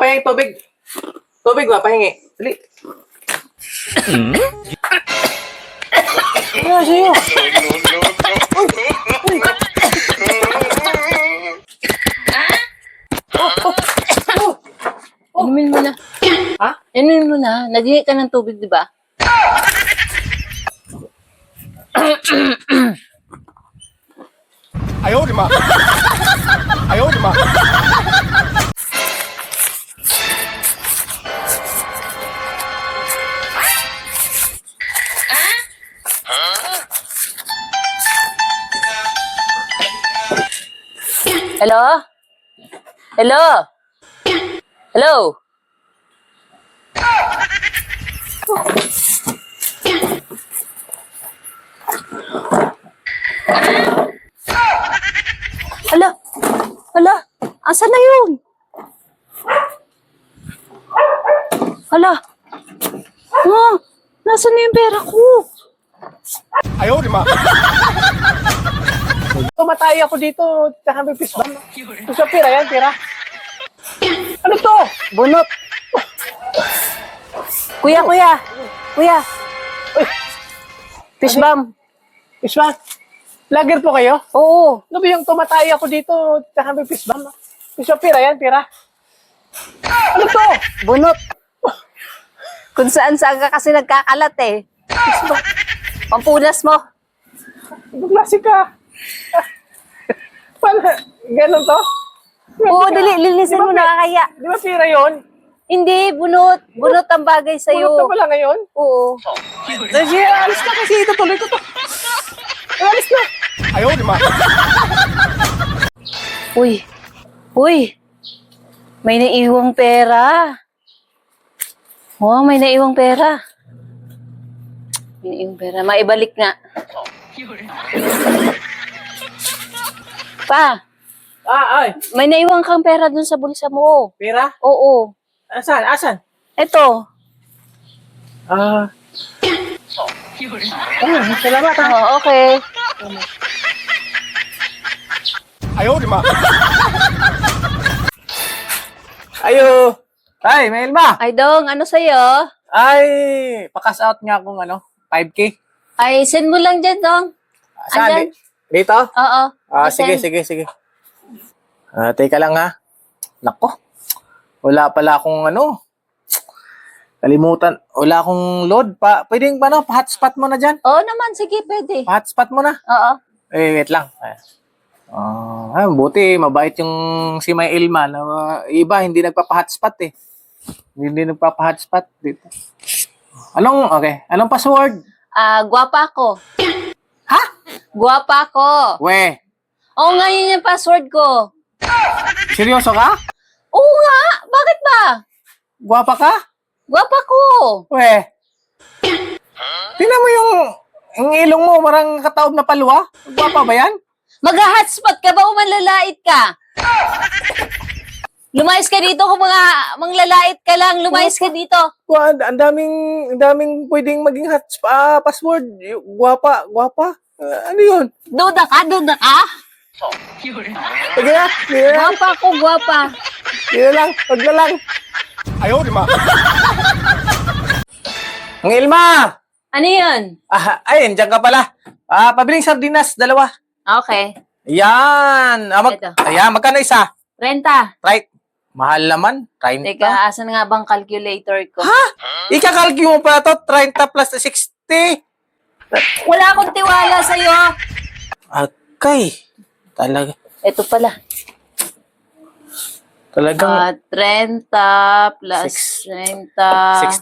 pahingi tubig. Tubig ba? Pahingi. Dali. Ano sa'yo? Inumin mo na. Ha? Inumin mo na. Naghingi ka ng tubig, di ba? Ayaw, di ma. Ayaw, di ma. Hello? Hello? Hello? Hala? Hala? Asan na yun? Hala? Ah, nasaan na yung pera ko? Ayaw, di ma. Tumatay ako dito. Tsaka may fish bomb. Gusto pira yan, pira. Ano to? Bunot. Kuya, kuya. Kuya. Uy, Fish bomb. fish bomb. Lager po kayo? Oo. Ano ba yung tumatay ako dito? Tsaka may fish bomb. Gusto pira yan, pira. Ano to? Bunot. Kung saan-saan ka kasi nagkakalat eh. Fish bomb. Pampunas mo. Klase ka. Paano? Ganon to? Oo, dali, linisin mo, nakakaya. Di ba pira yun? Hindi, bunot. Bunot ang bagay sa'yo. Pulot na pala ngayon? Oo. Sige, alis na kasi. Tutuloy ko to. Alis na. Ayaw, di ma. Uy. Uy. May naiwang pera. Oh, may naiwang pera. May naiwang pera. Maibalik nga. Pa, Ay. may naiwang kang pera dun sa bulsa mo. Pira? Oo. Asan? Asan? Eto. Salamat ha. Oh, okay. Ayaw, di ma. Ayo. Ay, may Elma. Ay, Dong, ano sa'yo? Ay, pakas out nga akong 5K. Ay, send mo lang dyan, Dong. Saan? Andyan. Dito? Oo. Sige, Send. sige. Teka lang ha. Nako. Wala pala akong kalimutan. Wala akong load pa. Pwedeng pa-hotspot mo na dyan? Oo naman, sige, pwede. Pa-hotspot mo na. Oo. Wait lang. Buti, mabait yung si May Ilma. Iba, hindi nagpapa-hotspot eh. Hindi nagpapa-hotspot dito. Anong password? Guwapa ko. Ha? Guwapa ko. We, Oo nga, yun yung password ko. seryoso ka? Oo nga, bakit ba? Guwapa ka? Guwapa ko. We. Tingnan mo yung ilong mo, marang kataob na palwa. Guwapa ba yan? Mag-hotspot ka ba o manlalait ka? Lumayas ka dito kung manglalait ka lang. Lumayas ka dito. Ang daming pwedeng maging password. Guwapa. Ano yun? Duda ka, duda ka? Sige na. Guwapa ko, guwapa. Sige lang. Huwag na lang. Ayaw, di ma. Ang Ilma! Ano yun? Ayun, dyan ka pala. Pabiling sardinas, 2. Okay. Ayan. Ito. Ayan, magkano isa? Renta. Right. Mahal naman. 30. Teka, asan nga bang calculator ko? Ha? Ikakalki mo pa to 30 plus 60. Wala akong tiwala sa'yo. Okay. Talaga. Ito pala. Talagang 30 plus 30.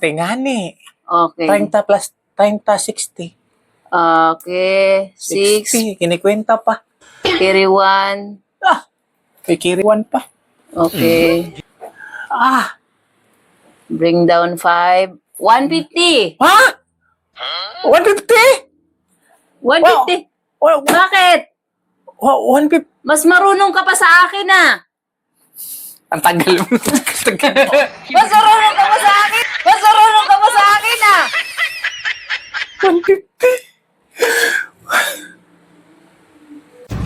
60 nga ni. Okay. 30 plus 30, 60. Okay. 6, 60. Kinikwenta pa. carry 1. May kiriwan pa. Okay. Bring down 5. 150. Ha? 150? 150. Wow. Bakit? 150. Mas marunong ka pa sa akin ah. Ang tagal mo. Mas marunong ka pa sa akin. Mas marunong ka pa sa akin ah. 150.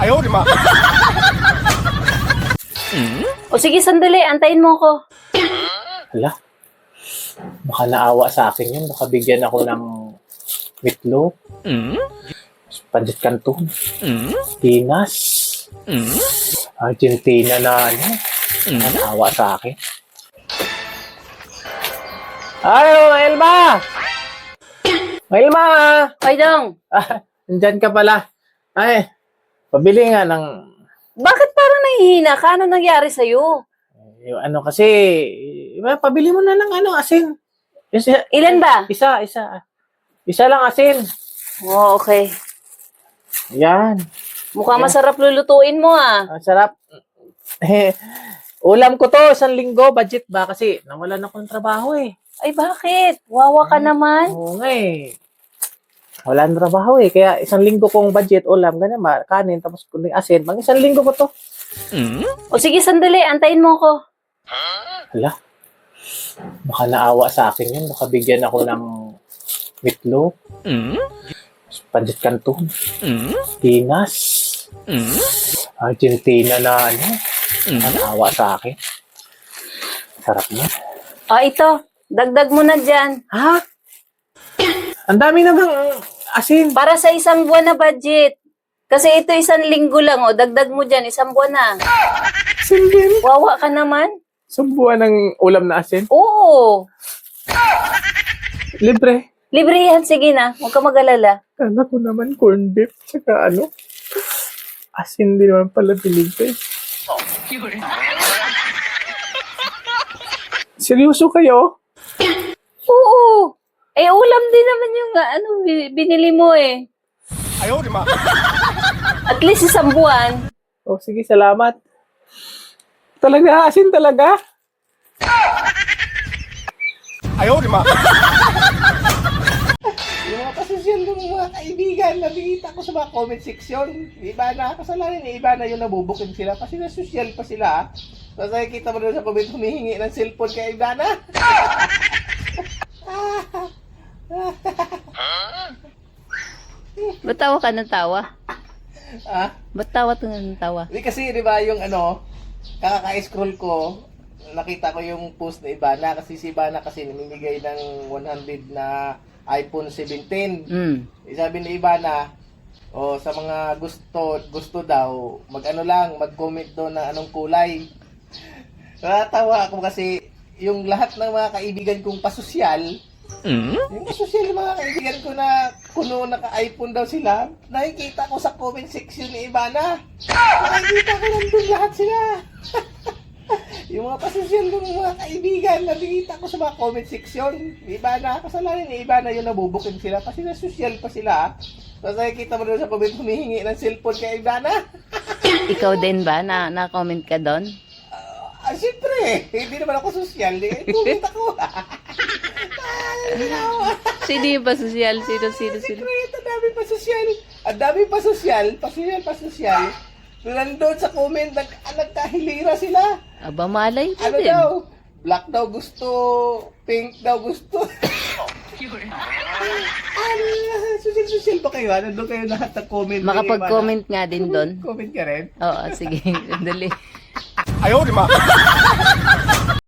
Ayaw, di ma. O sige, sandali. Antayin mo ko. Hala, baka naawa sa akin yun. Baka bigyan ako ng meatloaf, pancit canton, Pinas, Argentina na ano. Naawa sa akin. Ano, Elma! Elma! Ay, Dong. Ah, nandyan ka pala. Ay, pabili nga ng... Bakit parang nahihina ka? Ano nangyari sa'yo? Yung ano kasi, pabili mo na ng ano, asin. Isa, Ilan ba? isa. Isa lang asin. Oh, okay. Yan. Mukhang masarap lulutuin mo ah. Ang sarap. Ulam ko to, 1 linggo, budget ba? Kasi nawalan ako ng trabaho eh. Ay, bakit? Wawa ka naman. Oo nga eh. Wala ng trabaho eh. Kaya 1 linggo kong budget, ulam, ganyan, kanin, tapos kuning asin. 1 linggo ko to. O sige, sandali. Antayin mo ko. Hala. Baka naawa sa akin yun. Baka bigyan ako ng meatloaf, pancit canton, Pinas, Argentina na ano. Naawa sa akin. Sarap niya. O, ito. Dagdag mo na dyan. Ha? Ang dami namang asin. Para sa 1 buwan na budget. Kasi ito 1 linggo lang. O, dagdag mo dyan. 1 buwan na. Asin din. Wawa ka naman. 1 buwan ng ulam na asin. Oo. Libre. Libre yan. Sige na. Huwag ka mag-alala. Kala ko naman corned beef. Tsaka ano. Asin din naman pala binigay. Seryoso kayo? Oo. Eh, ulam din naman yung binili mo eh. 哎呦我的妈！ At least 1 buwan. Oh, sige, salamat. Talaga, asin talaga? 哎呦我的妈！ Yung mga kasosyal ng mga kaibigan, nakikita ko sa mga comment section. Iba na, kasalanan ni iba na yung nabubuking sila. Kasi nasosyal pa sila. Tapos nakikita mo doon sa comment, humihingi ng cellphone kay Ibana. Ba't tawa ka ng tawa? Ah, Ba't tawa ka ng tawa? Hindi kasi, di ba, yung ano, kakaka-scroll ko, nakita ko yung post na Ibana. Kasi si Ibana kasi namimigay ng 100 na iPhone 17. Sabi ni Ibana, sa mga gusto daw, mag-ano lang, mag-comment doon ng anong kulay. Natatawa ako kasi yung lahat ng mga kaibigan kong pasosyal, yung pasosyal ng mga kaibigan ko na kuno naka-iPhone daw sila, nakikita ko sa comment section ni Ibana. Nakikita ko nandun lahat sila. Yung mga pasosyal ng mga kaibigan, nakikita ko sa mga comment section. Ibana, kasalanan ni Ibana yung nabubuking sila kasi nasosyal pa sila. Tapos nakikita mo doon sa comment, humihingi ng cellphone kay Ibana. Ikaw din ba? Na-comment ka doon? Siyempre, hindi naman ako sosyal. Comment ako. Sino yung pa sosyal? Sino? Siyempre, ang dami pa sosyal. Ang dami pa sosyal. Pasosyal. Nandun sa comment, nagkahilira sila. Aba, malay mo Ano din. daw? Black daw gusto, pink daw gusto. Sosyal ba kayo? Nandun kayo lahat ng comment. Makapag-comment nga din doon. Comment ka rin? Oo, sige. Sandali. 哎呦我的妈！